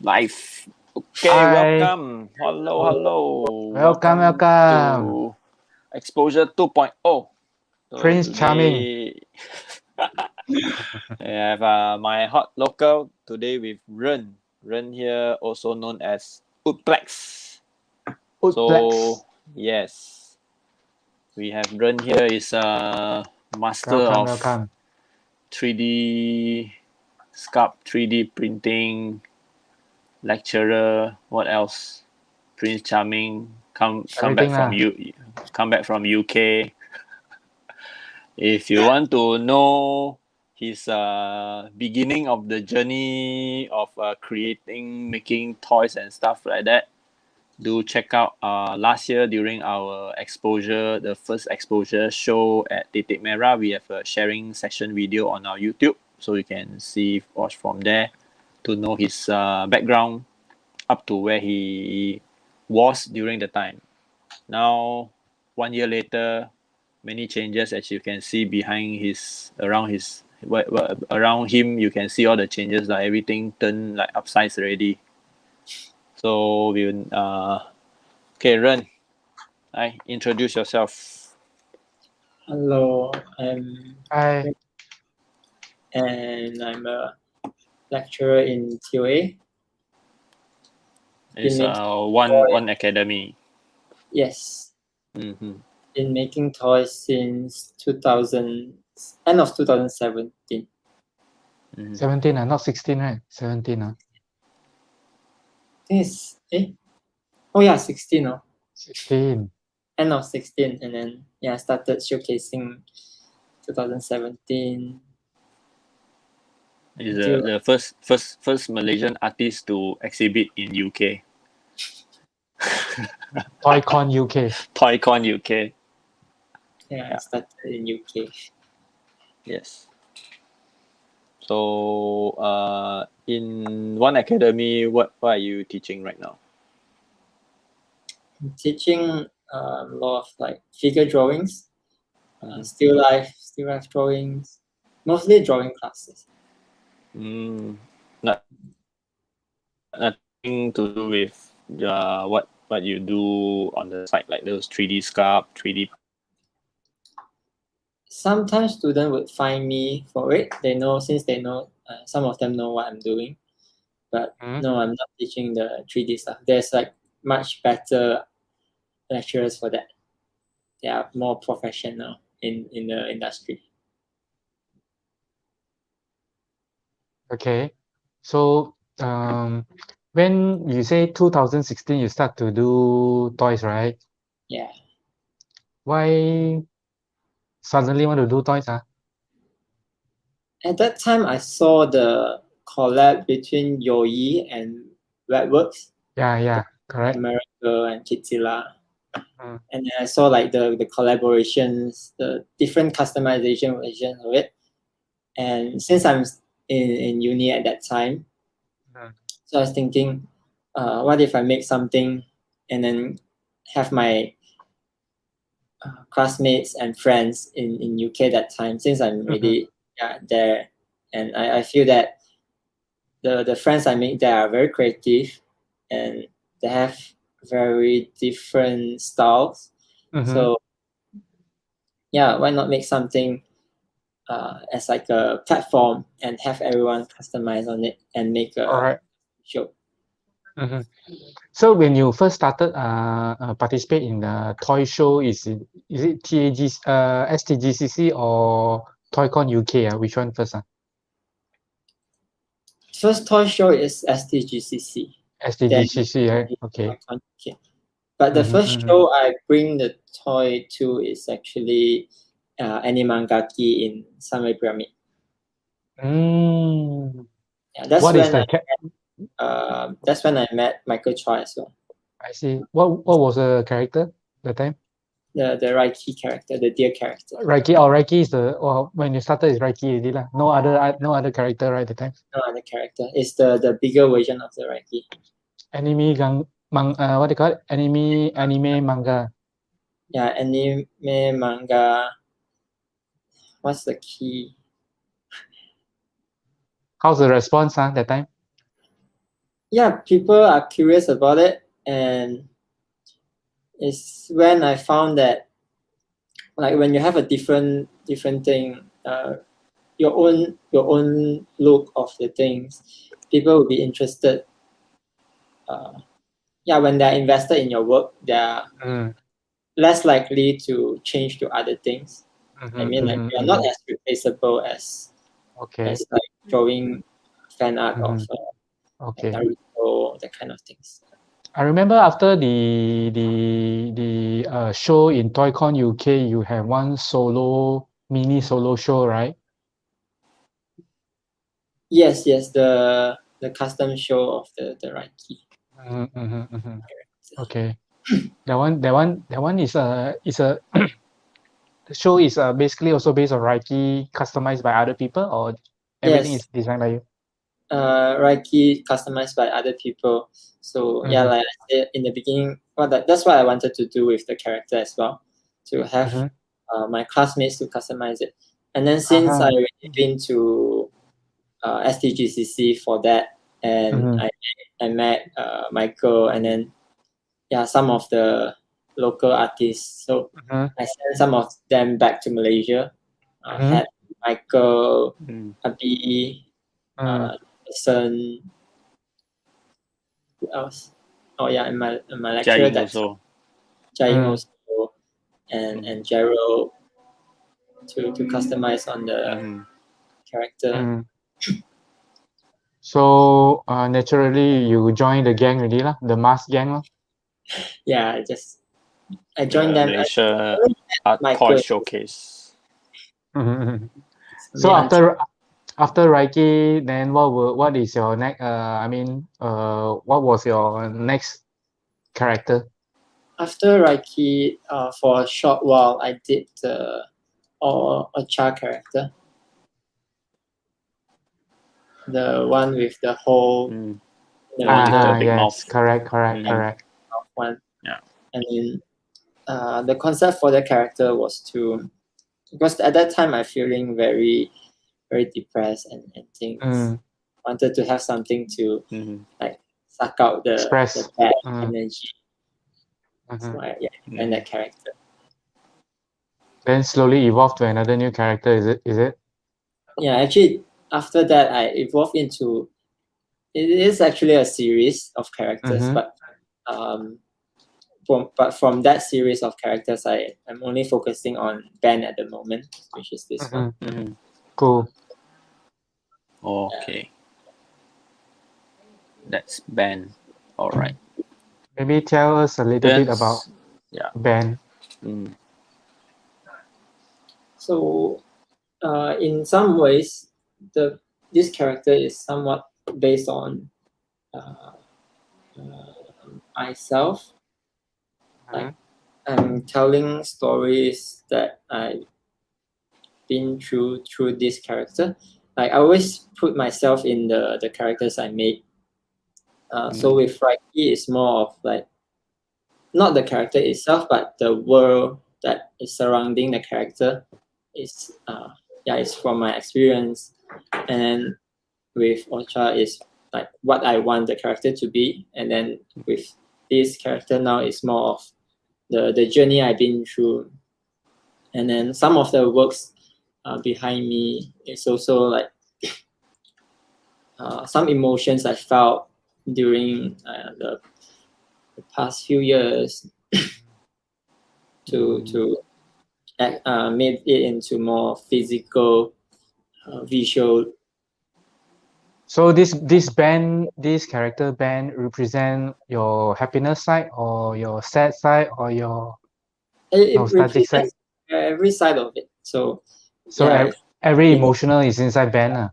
Live. Okay, Hi. welcome. Hello. Welcome. To Exposure 2.0. So Prince Charming. today I have my Hoard Lokal today with Ren. Ren here, also known as Oodplex. Oodplex. So yes, we have Ren here is a master of Welcome. 3D sculpt, 3D printing, lecturer. What else? Prince Charming. Come back Everything from lah. you. Come back from UK. If you want to know his beginning of the journey of making toys and stuff like that, do check out last year during our exposure, the first exposure show at Titik Merah. We have a sharing session video on our YouTube, so you can watch from there to know his background up to where he was during the time. Now, 1 year later, many changes as you can see behind around him. You can see all the changes, like everything turned like upsides already. So we okay, Ren, introduce yourself. Hello, Hi. and I'm a lecturer in TOA. It's one academy. Yes, Mm-hmm. been making toys since end of 2017. 17, not 16, right? 17. I think it's, oh yeah, 16, 16. end of 16, and then I started showcasing 2017. Is the first Malaysian artist to exhibit in UK. ToyCon UK. ToyCon UK. I started in UK. Yes. So in one academy, what are you teaching right now? I'm teaching a lot of like figure drawings, still life drawings, mostly drawing classes. Nothing to do with what you do on the side, like those 3D sculpt, 3D. Sometimes students would find me for it. Since they know, some of them know what I'm doing. But no, I'm not teaching the 3D stuff. There's like much better lecturers for that. They are more professional in the industry. Okay. So when you say 2016 you start to do toys, right? Yeah. Why suddenly want to do toys? At that time, I saw the collab between Yoi and Redworks. Yeah, correct. America and Kidzilla. And then I saw like the collaborations, the different customization versions of it. And since I'm in uni at that time, so I was thinking, what if I make something and then have my classmates and friends in UK that time, since I'm really there, and I feel that the friends I make there are very creative and they have very different styles. So why not make something as like a platform and have everyone customize on it and make a show. So when you first started participate in the toy show, is it STGCC or ToyCon UK? Which one first? First toy show is STGCC. STGCC, right? Okay. But the first show I bring the toy to is actually Animangaki in Sunway Pyramid. That's when I met Michael Choi as well. I see. What was the character that time? The Raiki character, the deer character. Raiki is when you started is Raiki already lah. No other character right at the time. No other character. It's the bigger version of the Raiki. What they call it? Anime manga. Yeah, anime manga. What's the key? How's the response that time? yeah, people are curious about it, and it's when I found that, like, when you have a different thing, your own look of the things, people will be interested. Yeah, when they're invested in your work, they're less likely to change to other things. I mean, like, we are not as replaceable as Okay. like drawing fan art of Okay. Naruto, that kind of things. I remember after the show in ToyCon UK, you have one mini solo show, right? Yes, the custom show of the Reiki. Okay. That one is a the show is basically also based on Reiki, customized by other people, or everything Yes, is designed by you? Reiki customized by other people. So yeah, like I said in the beginning, that's what I wanted to do with the character as well, to have my classmates to customize it. And then since I already been to STGCC for that, and I met Michael, and then some of the local artists. So I sent some of them back to Malaysia. Had Michael, Abi, Sun, who else? Oh yeah, and my lecturer, Jiaying that's also. Jiaying also, and Gerald to customize on the character. So naturally you join the gang already lah, the mask gang lah. Yeah, I joined them. Malaysia Art Michael. Toy Showcase. So after Reiki, then what is your next? What was your next character? After Reiki, for a short while, I did the Ocha character, the one with the whole. big mouth. Correct. One. Yeah. And then the concept for the character was because at that time I'm feeling very, very depressed and things. Wanted to have something to like suck out the bad energy. So I designed that character. Then slowly evolved to another new character. Is it? Yeah, actually, after that I evolved into. It is actually a series of characters, but from that series of characters, I'm only focusing on Ben at the moment, which is this one. Cool. Okay. That's Ben. All right. Maybe tell us a little bit about Ben. So, in some ways, this character is somewhat based on myself. Like, I'm telling stories that I've been through this character. Like, I always put myself in the characters I made. So with Reiki, it's more of like not the character itself, but the world that is surrounding the character. It's from my experience. And then with Ocha is like what I want the character to be. And then with this character now, it's more of the journey I've been through. And then some of the works behind me is also like some emotions I felt during the past few years to make it into more physical, visual. So this character Ben represent your happiness side or your sad side or your nostalgic side? Every side of it. So every emotional is inside Ben.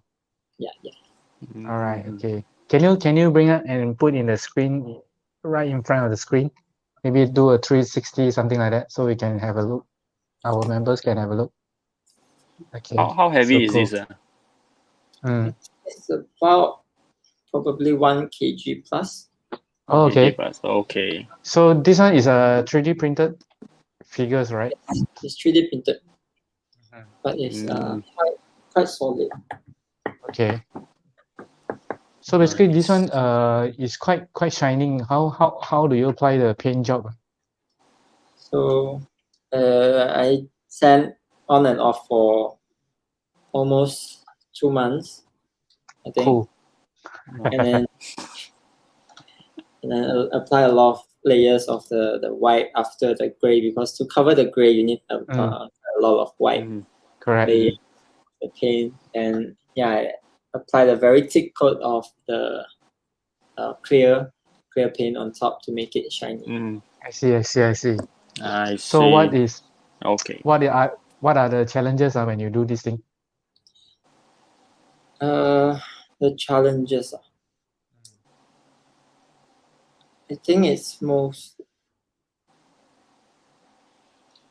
Yeah. All right. Okay. Can you bring up and put in the screen right in front of the screen? Maybe do a 360 something like that, so we can have a look. Our members can have a look. Okay. How heavy is this? It's about probably 1 kg plus. Oh, okay. Plus. Okay. So this one is a 3D printed figures, right? It's 3D printed, but it's quite solid. Okay. So basically, this one is quite shining. How do you apply the paint job? So I sand on and off for almost 2 months, I think. Cool. And then apply a lot of layers of the white after the gray, because to cover the gray you need a lot of white Correct. layer, the paint. And yeah, I applied a very thick coat of the clear paint on top to make it shiny. I see. I So see. what is Okay. what are the challenges when you do this thing? The challenges, I think it's mostly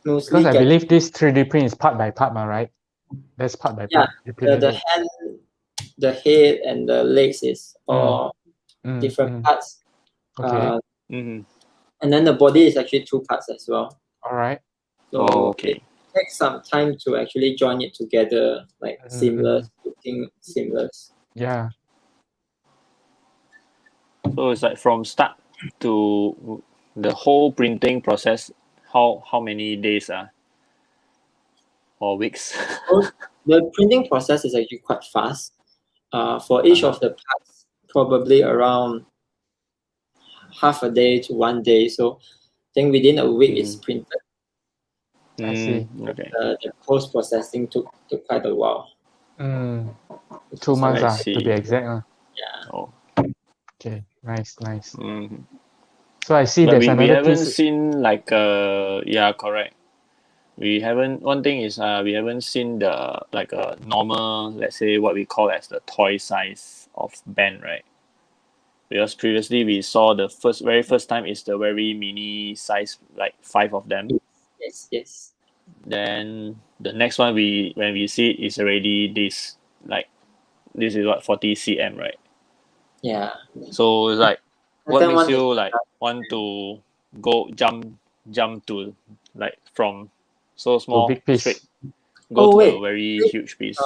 Because I believe this 3D print is part by part, right? That's part by part. The hand, the head, and the legs is all different parts. Okay. And then the body is actually 2 parts as well. All right. So it takes some time to actually join it together, like seamless, looking seamless. Yeah. So it's like from start to the whole printing process. How many days or weeks? So the printing process is actually quite fast. For each of the parts, probably around half a day to 1 day. So I think within a week it's printed. I see. Okay. The post processing took quite a while. 2 months to be see. exact. Yeah. Oh. Okay. Nice. So I see But there's we another haven't piece. seen like correct. We haven't. One thing is we haven't seen the like a normal, let's say what we call as the toy size of band, right? Because previously we saw the very first time is the very mini size, like 5 of them. Yes. Then the next one when we see it is already this is what 40 cm, right? Yeah. So it's like what Second makes one you like want to go jump to like from so small big piece. straight go to a very huge piece.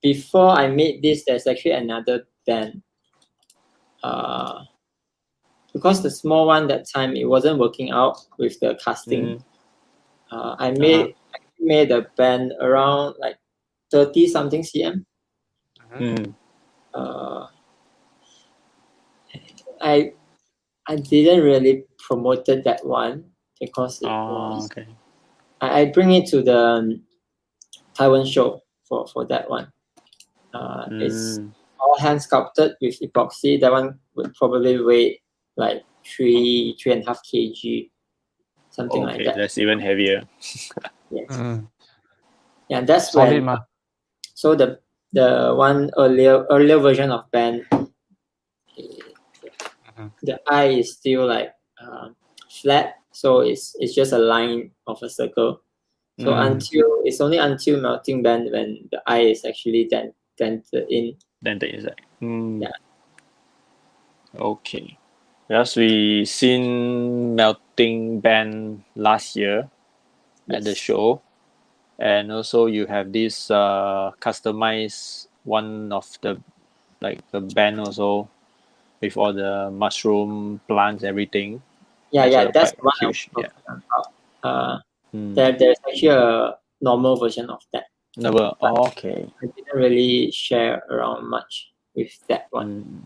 Before I made this, there's actually another band. Because the small one that time it wasn't working out with the casting. I made a band around like 30 something cm. I didn't really promoted that one because it was I bring it to the Taiwan show for that one. It's all hand sculpted with epoxy. That one would probably weigh like 3.5 kg, something like that. That's even heavier. Yes. Yeah, that's solid. when. So the one earlier version of band, the eye is still like flat, so it's just a line of a circle. So it's only until melting band when the eye is actually dented in. Dented inside. Yeah. Okay. Yes, we seen melting band last year at the show, and also you have this customized one of the band also with all the mushroom plants, everything. That's the one huge. There's actually a normal version of that. Okay. I didn't really share around much with that one.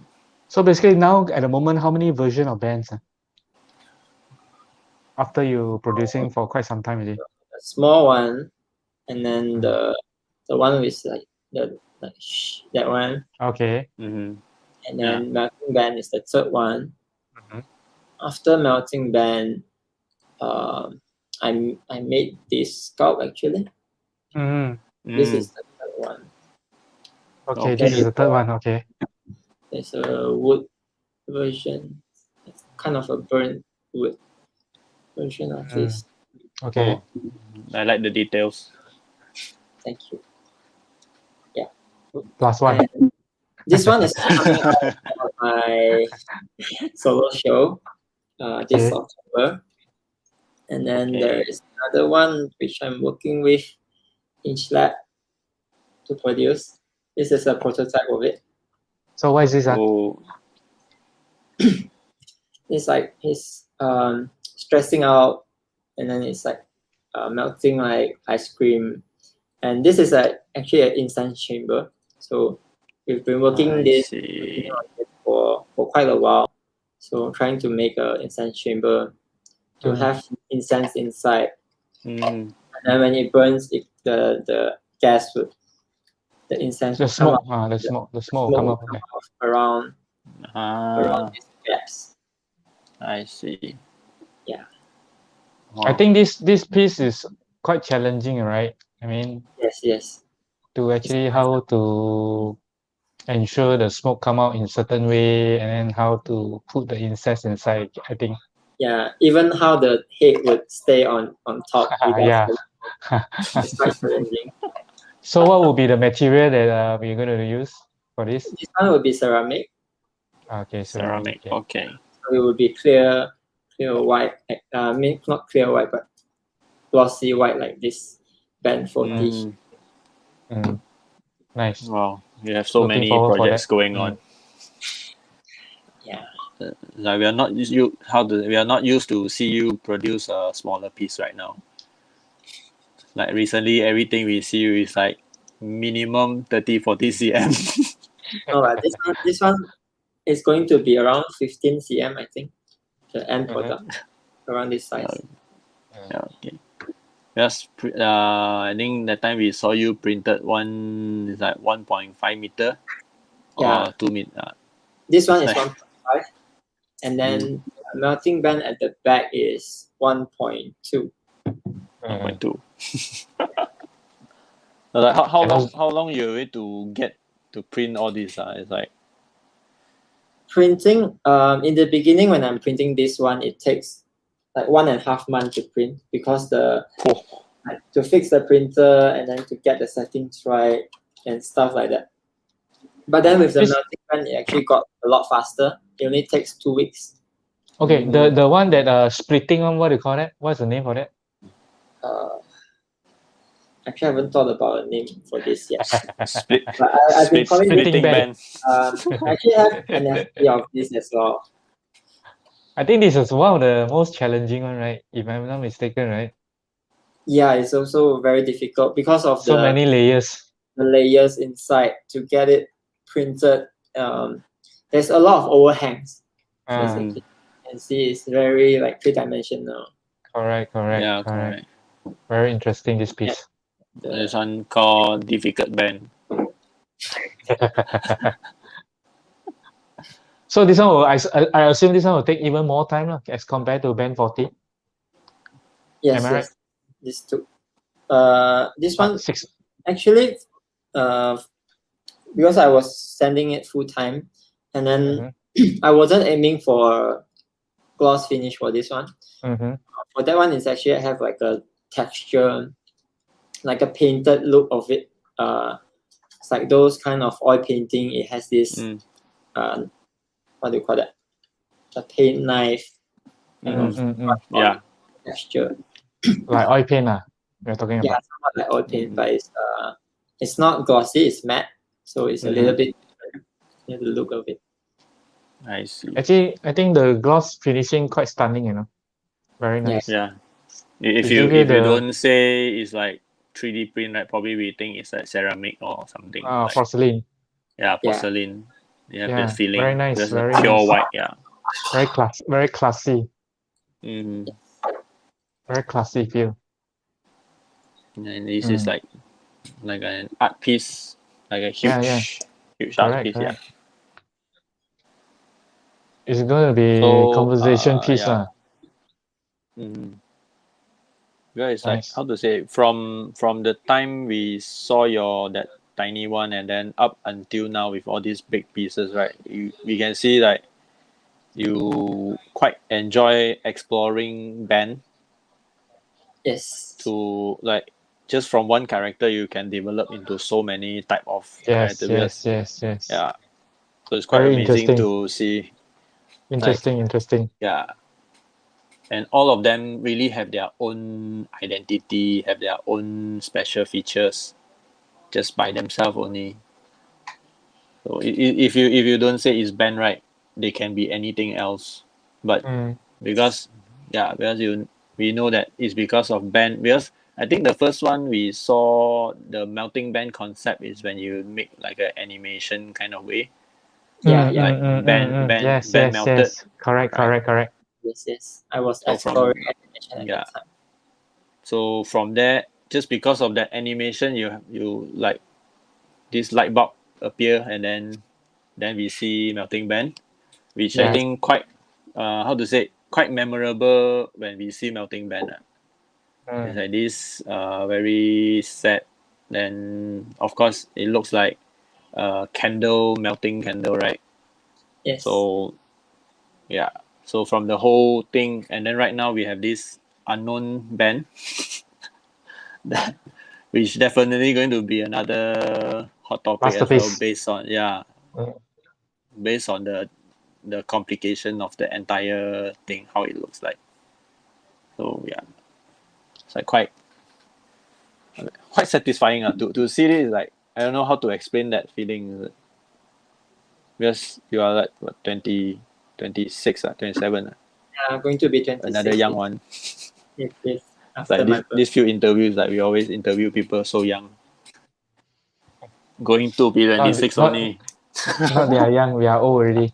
So basically now at the moment, how many version of bands? After you producing for quite some time already? A small one, and then the one with like that one. Okay. And then melting band is the third one. After melting band, I made this sculpt actually. This is the third one. Okay, this is the third one. Okay. There's a wood version. It's kind of a burnt wood version of this. Okay. I like the details. Thank you. Yeah. Plus one. And this one is coming out of my solo show this October. And then there is another one which I'm working with Inch Lab to produce. This is a prototype of it. So what is this? Oh, It's like he's stressing out, and then it's like melting like ice cream. And this is actually an incense chamber. So we've been working I this see. for quite a while. So trying to make an incense chamber to have incense inside. Mm. And then when it burns, the gas would, the incense The would come smoke, out. the smoke will Smoke come will up. come out around Ah, these gaps. I see. Yeah. I Wow. think this piece is quite challenging, right? I mean, Yes. to actually how to ensure the smoke come out in certain way, and then how to put the incense inside. I think. Yeah. Even how the head would stay on top without Yeah. it's quite challenging. So what would be the material that we're going to use for this? This one would be ceramic. Okay, Ceramic. Okay. Okay. So it would be clear white. Not clear white, but glossy white like this band 40. Nice. Wow. You have so Looking many forward for projects that. going on. Yeah. Like we are not used to see you produce a smaller piece right now. Like recently, everything we see you is like minimum 30-40 cm. No, this one is going to be around 15 cm, I think. The end product around this size. Yeah, okay. Yes, I think that time we saw you printed one is like 1.5 meter or 2 meter. This one is Nice. 1.5, and then the melting band at the back is 1.2. 1.2. Like how long you wait to get to print all this? It's like Printing, in the beginning when I'm printing this one, it takes like 1.5 months to print because like, to fix the printer and then to get the settings right and stuff like that. But then with the melting band, it actually got a lot faster. It only takes 2 weeks. Okay, the one that splitting one, what do you call that? What's the name for that? Actually, I haven't thought about a name for this yet. I've been calling it splitting band. I actually have an NFT of this as well. I think this is one of the most challenging one, right? If I'm not mistaken, right? Yeah, it's also very difficult because of So many layers. The layers inside to get it printed. There's a lot of overhangs. Basically, you can see it's very like 3-dimensional. Correct. Yeah, correct. Very interesting, this piece. This one called difficult band. So this one, I assume this one will take even more time as compared to band 40. Yes, Am I right? This took. This one 6. Actually, because I was sending it full time, and then I wasn't aiming for gloss finish for this one. For that one, it's actually I have like a texture, like a painted look of it. It's like those kind of oil painting. It has this what do you call that? A paint knife kind of texture. Like oil paint, we're talking about. Somewhat like oil paint, but it's not glossy. It's matte, so it's a little bit the look of it. I see. Actually, I think the gloss finishing quite stunning. Very nice. Yeah. If you don't say it's like 3D print, right? Probably we think it's like ceramic or something. Like, porcelain. Yeah, porcelain. You have the feeling. Very nice. Just Very pure nice. white. Yeah. Very classy. Very classy feel. And this is like an art piece, like a huge art piece. Correct. It's going to be conversation piece. Yeah, it's like how to say from the time we saw your that tiny one and then up until now with all these big pieces, right? We can see like you quite enjoy exploring band. Yes. To like just from one character you can develop into so many type of characters. Yes. Yeah. So it's quite Very amazing to see. Interesting. Yeah. And all of them really have their own identity, have their own special features just by themselves only. So if you don't say it's band, right, they can be anything else. But because we know that it's because of band. Because I think the first one we saw the melting band concept is when you make like an animation kind of way. Band Yes, melted. Correct, right? correct. Yes. I was So exploring animation at yeah. that time. So from there, just because of that animation, you like this light bulb appear, and then we see melting band, which I Yeah. think quite how to say, quite memorable when we see melting band. It's like this very sad. Then of course it looks like melting candle, right? Yes. So yeah. So from the whole thing, and then right now we have this unknown band that which definitely going to be another hot topic as well, Masterpiece. based on the complication of the entire thing, how it looks like. So yeah, it's like quite satisfying to see this. Like, I don't know how to explain that feeling, because you are like what, 20, 26, 27, Yeah, going to be 26. another young one. If after Like my birthday. these few interviews, like we always interview people so young, going to be 26 only. Not they are young, we are old already.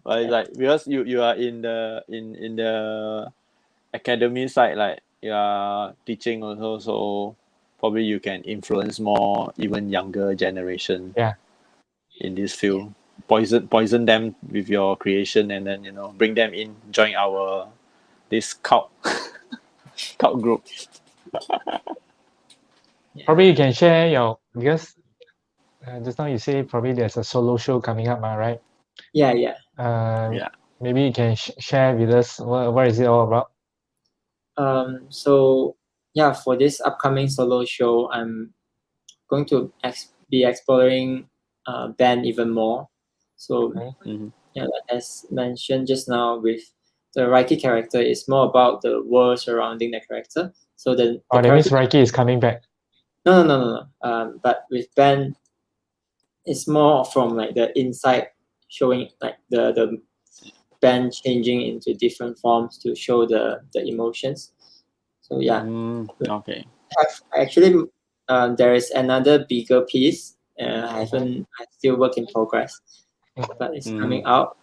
But it's like, because you are in the academy side, like you are teaching also, so probably you can influence more even younger generation. Yeah. In this field, poison them with your creation, and then bring them in, join our this cult group. Probably you can share your, because just now you say probably there's a solo show coming up, right? Yeah. Yeah. Maybe you can share with us what is it all about? So yeah, for this upcoming solo show, I'm going to be exploring band even more. So yeah, as mentioned just now, with the Reiki character, it's more about the world surrounding the character. So the that means Reiki is coming back. No. But with band, it's more from like the inside, showing like the band changing into different forms to show the emotions. So yeah. Okay. Actually, there is another bigger piece. I still work in progress, but it's coming out,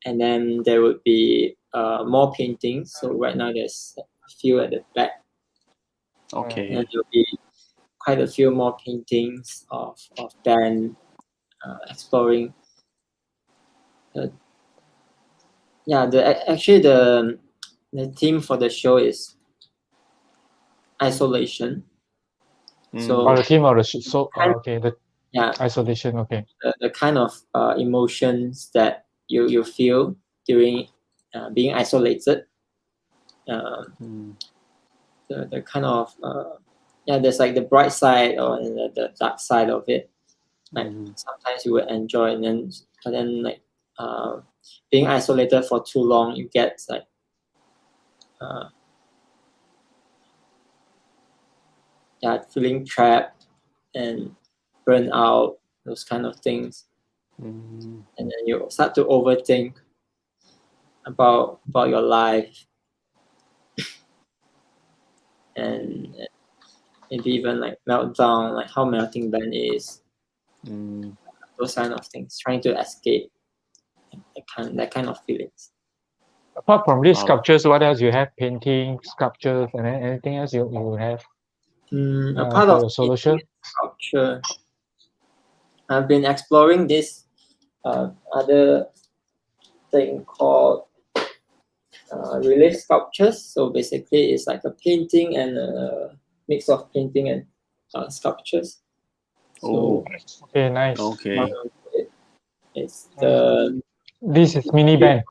and then there would be more paintings. So right now there's a few at the back. Okay. And there will be quite a few more paintings of band exploring. The theme for the show is isolation. So the theme of the show. Isolation. Okay. The kind of emotions that you feel during being isolated. The kind of there's like the bright side or the dark side of it. Like sometimes you will enjoy, but then like being isolated for too long, you get like feeling trapped and burn out, those kind of things. And then you start to overthink about your life, and maybe even like meltdown, like how melting band is. Those kind of things, trying to escape that kind of feelings. Apart from these sculptures, what else you have? Painting, sculptures, and then anything else you have? Apart for of your solo show? Sculpture, I've been exploring this other thing called relief sculptures. So basically, it's like a painting and a mix of painting and sculptures. So, okay, nice. Okay. It's the. This is mini band.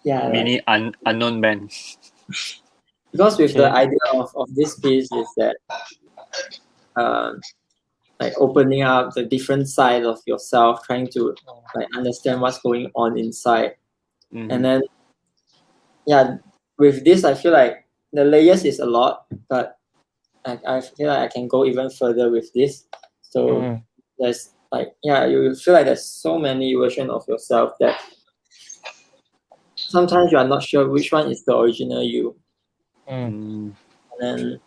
Yeah. Mini unknown band. Because with the idea of this piece is that like opening up the different side of yourself, trying to like understand what's going on inside. And then with this I feel like the layers is a lot, but I feel like I can go even further with this. So there's like, yeah, you feel like there's so many versions of yourself that sometimes you are not sure which one is the original you. And then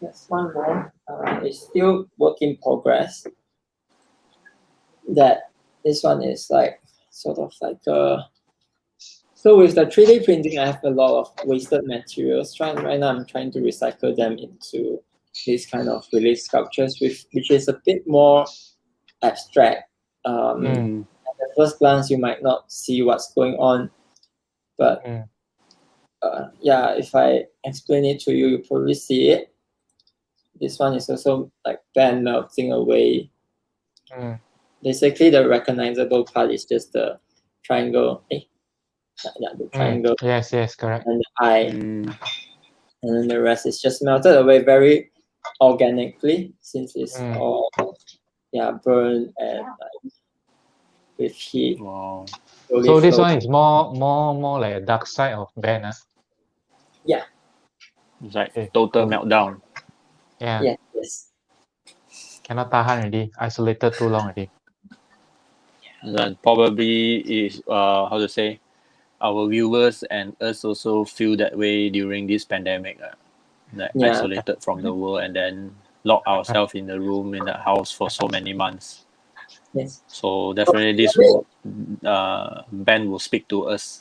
there's one more. It's still work in progress. That this one is like sort of like so with the 3D printing, I have a lot of wasted materials. Right now, I'm trying to recycle them into these kind of relief sculptures, which is a bit more abstract. At the first glance, you might not see what's going on, but yeah, if I explain it to you, you probably see it. This one is also like pen melting away. Basically, the recognizable part is just the triangle. The triangle. Yes, correct. And the eye. And then the rest is just melted away very organically, since it's all burned and like with heat. Wow. So this one is more like a dark side of Ben. Yeah. It's like total meltdown. Yeah. Yes. Cannot tahan already. Isolated too long already. That probably is how to say, our viewers and us also feel that way during this pandemic, like isolated from the world and then lock ourselves in the room in the house for so many months. Yes. So definitely this will Ben will speak to us.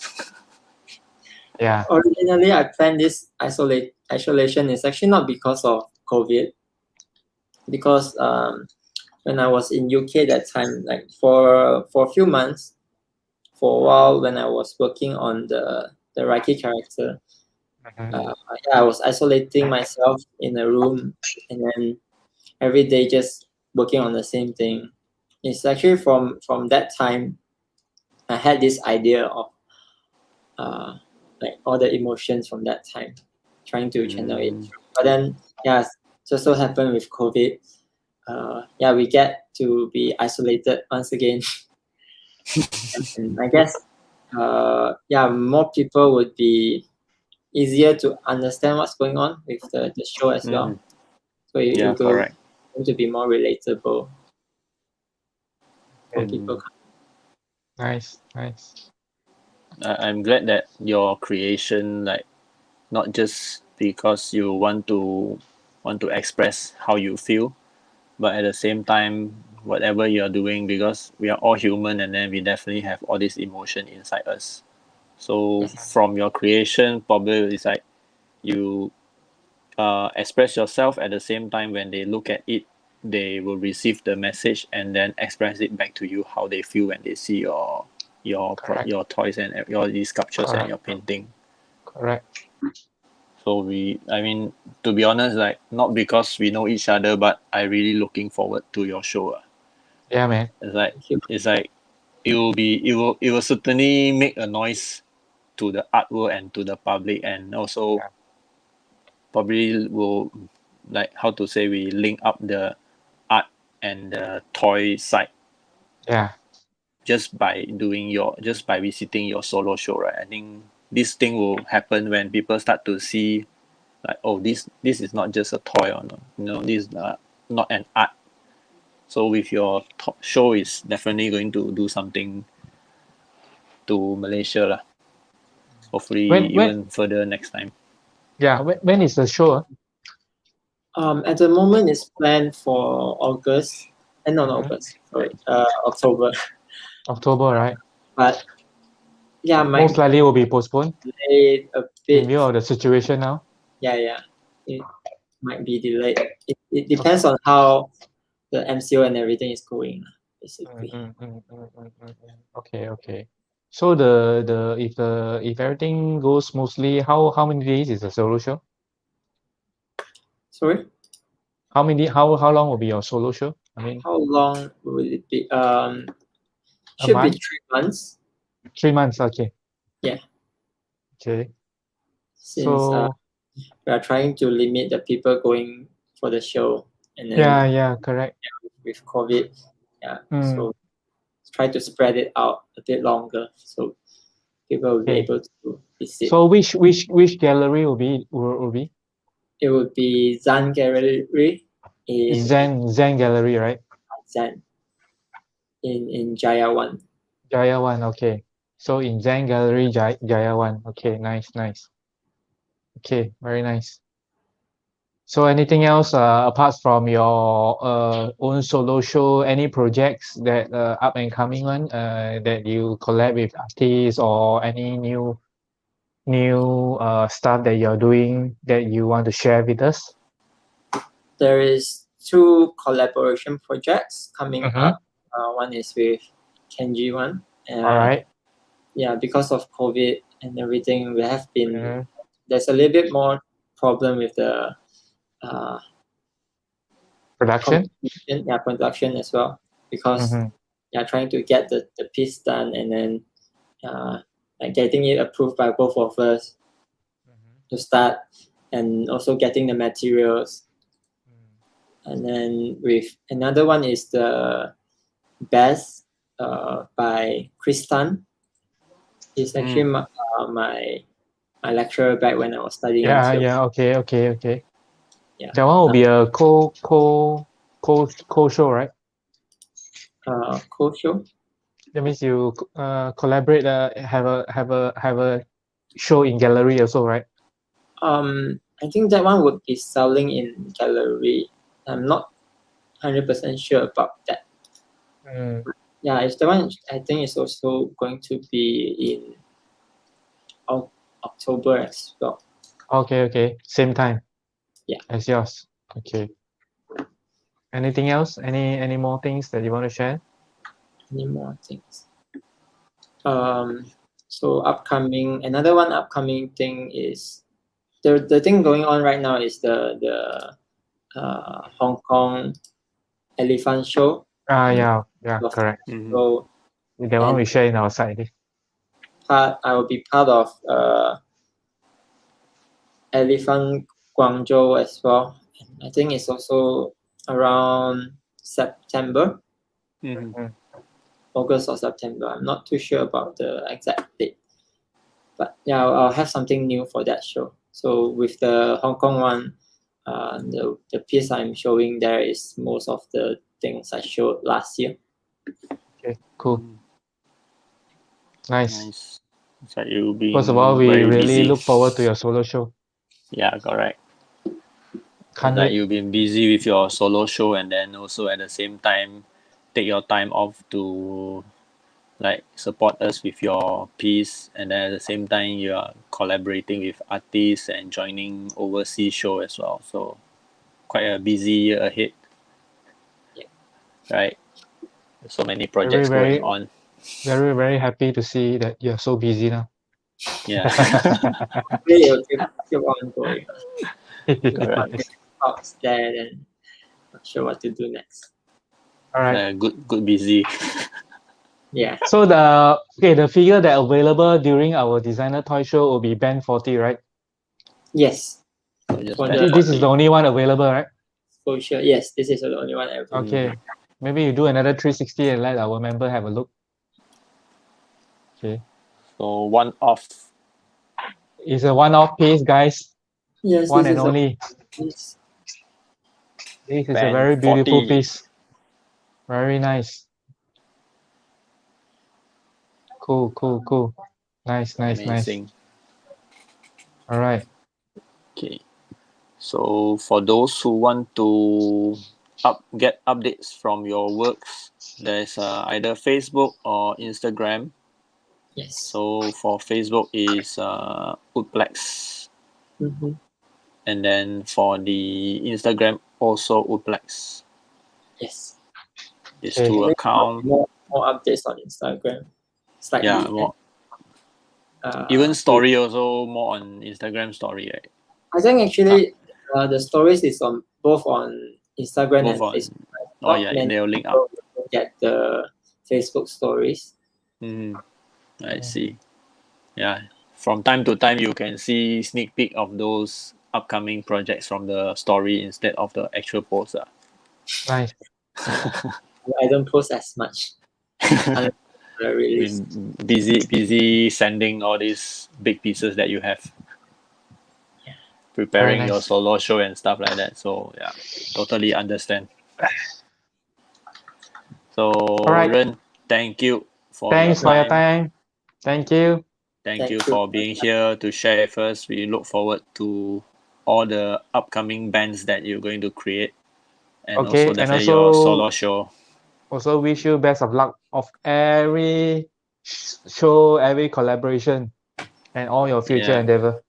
Yeah. Originally, I planned this isolation is actually not because of COVID, because when I was in UK that time, like for a few months, for a while when I was working on the Reiki character, I was isolating myself in a room and then every day just working on the same thing. It's actually from that time I had this idea of like all the emotions from that time, trying to channel it. But then it just so happened with COVID, we get to be isolated once again. And I guess more people would be easier to understand what's going on with the show as well. So it will going to be more relatable for people. Nice. I'm glad that your creation, like, not just because you want to express how you feel, but at the same time, whatever you're doing, because we are all human and then we definitely have all this emotion inside us. So from your creation, probably it's like you express yourself at the same time. When they look at it, they will receive the message and then express it back to you how they feel when they see your toys and your these sculptures and your painting. Correct. So to be honest, like, not because we know each other, but I really looking forward to your show. Yeah, man. It's like it will certainly make a noise to the art world and to the public, and also probably will, like, how to say, we link up the art and the toy side. Yeah. Just by visiting your solo show, right? I think this thing will happen when people start to see, like, oh, this is not just a toy, or no, this is not an art. So with your show, is definitely going to do something to Malaysia lah. Hopefully even further next time. Yeah, when is the show? At the moment it's planned for August. Not August, sorry, October. October, right? But yeah, most likely will be postponed. Delayed a bit. In view of the situation now. Yeah. It might be delayed. It depends on how the MCO and everything is going, basically. Okay. So if everything goes smoothly, how many days is the solo show? Sorry? How long will be your solo show? I mean, how long will it be? Should be 3 months. 3 months, okay. Yeah. Okay. Since we are trying to limit the people going for the show, and then yeah, correct. With COVID, so try to spread it out a bit longer so people will be able to visit. So which gallery will be? it would be Zan Gallery in Zen Gallery, right? Zan in Jaya One. Jaya One, okay. So in Zen Gallery, Jaya One. Okay, nice. Okay, very nice. So anything else apart from your own solo show, any projects that up and coming one that you collab with artists or any new stuff that you're doing that you want to share with us? There is 2 collaboration projects coming Mhm. up. One is with Kenji One. All right. Yeah, because of COVID and everything, we have been Mhm. there's a little bit more problem with the Production. production as well, because Mhm. trying to get the piece done and then like getting it approved by both of us to start, and also getting the materials. And then with another one is the Best by Chris Tan. He's actually my lecturer back when I was studying in Tioman. Yeah. Okay. Yeah. That one will be a co show, right? Co-show. That means you collaborate. Have a show in gallery also, right? I think that one would be selling in gallery. I'm not 100% sure about that. Yeah, it's the one. I think it's also going to be in October as well. Okay. Same time. Yeah. As yours. Okay. Anything else? Any more things that you want to share? Any more things? So another upcoming thing is the thing going on right now is the Hong Kong elephant show. Yeah, correct. So That one we share in our side. I will be part of Elephant Guangzhou as well. I think it's also around September, August or September. I'm not too sure about the exact date, but yeah, I'll have something new for that show. So with the Hong Kong one, the piece I'm showing there is most of the things I showed last year. Okay, cool. Nice. It's like you being First of all, we very really busy. look forward to your solo show. Yeah, correct. Can't Like wait. you've been busy with your solo show, and then also at the same time take your time off to like support us with your piece, and then at the same time you are collaborating with artists and joining overseas show as well. So quite a busy year ahead. Yeah. Right. So many projects going on. Very happy to see that you're so busy now. Yeah. Really, keep on going. Correct. Thoughts there, then not sure what to do next. All right. Good busy. Yeah. So the figure that available during our designer toy show will be band 40, right? Yes. This is the only one available, right? Exposure. Yes, this is the only one available. Okay. Maybe you do another 360 and let our member have a look. Okay. So one off. It's a one-off piece, guys. Yes, One this and is only. This is a Band very beautiful 40. piece. Very nice. Cool. Nice. Amazing. All right. Okay. So for those who want to get updates from your works, there's either Facebook or Instagram. Yes. So for Facebook is Oodplex. And then for the Instagram also Oodplex. Yes. These two accounts. More updates on Instagram. Slightly. Yeah, more. Even story also more on Instagram story, right? I think actually the stories is on both on Instagram and Facebook. Oh yeah, they'll link up. Get the Facebook stories. I see. Yeah, from time to time you can see sneak peek of those upcoming projects from the story instead of the actual post. Nice. I don't post as much. Busy sending all these big pieces that you have preparing Very your nice. solo show and stuff like that. So yeah, totally understand. So right. Ren, thank you for Thanks your for your time. time. Thank you. Thank you Thank you. for being here to share with us. We look forward to all the upcoming bands that you're going to create, and Okay, also and definitely your also solo show. also wish you best of luck of every show, every collaboration, and all your future Yeah. endeavor.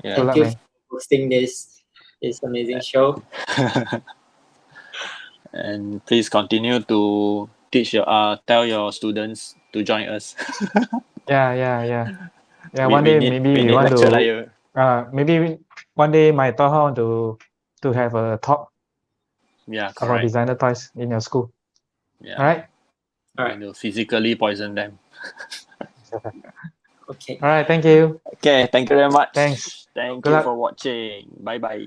Yeah. Good Thank luck, you man. for hosting this amazing show. And please continue to tell your students to join us. Yeah. we, One we day need maybe we we need want lecture to. like you. One day my Toy Hoard want to have a talk Yeah, about correct. designer toys in your school. Yeah. All right. All Going to physically poison them. Okay. All right. Thank you. Okay, thank you very much. Thanks. Thank Good you luck. for watching. Bye bye.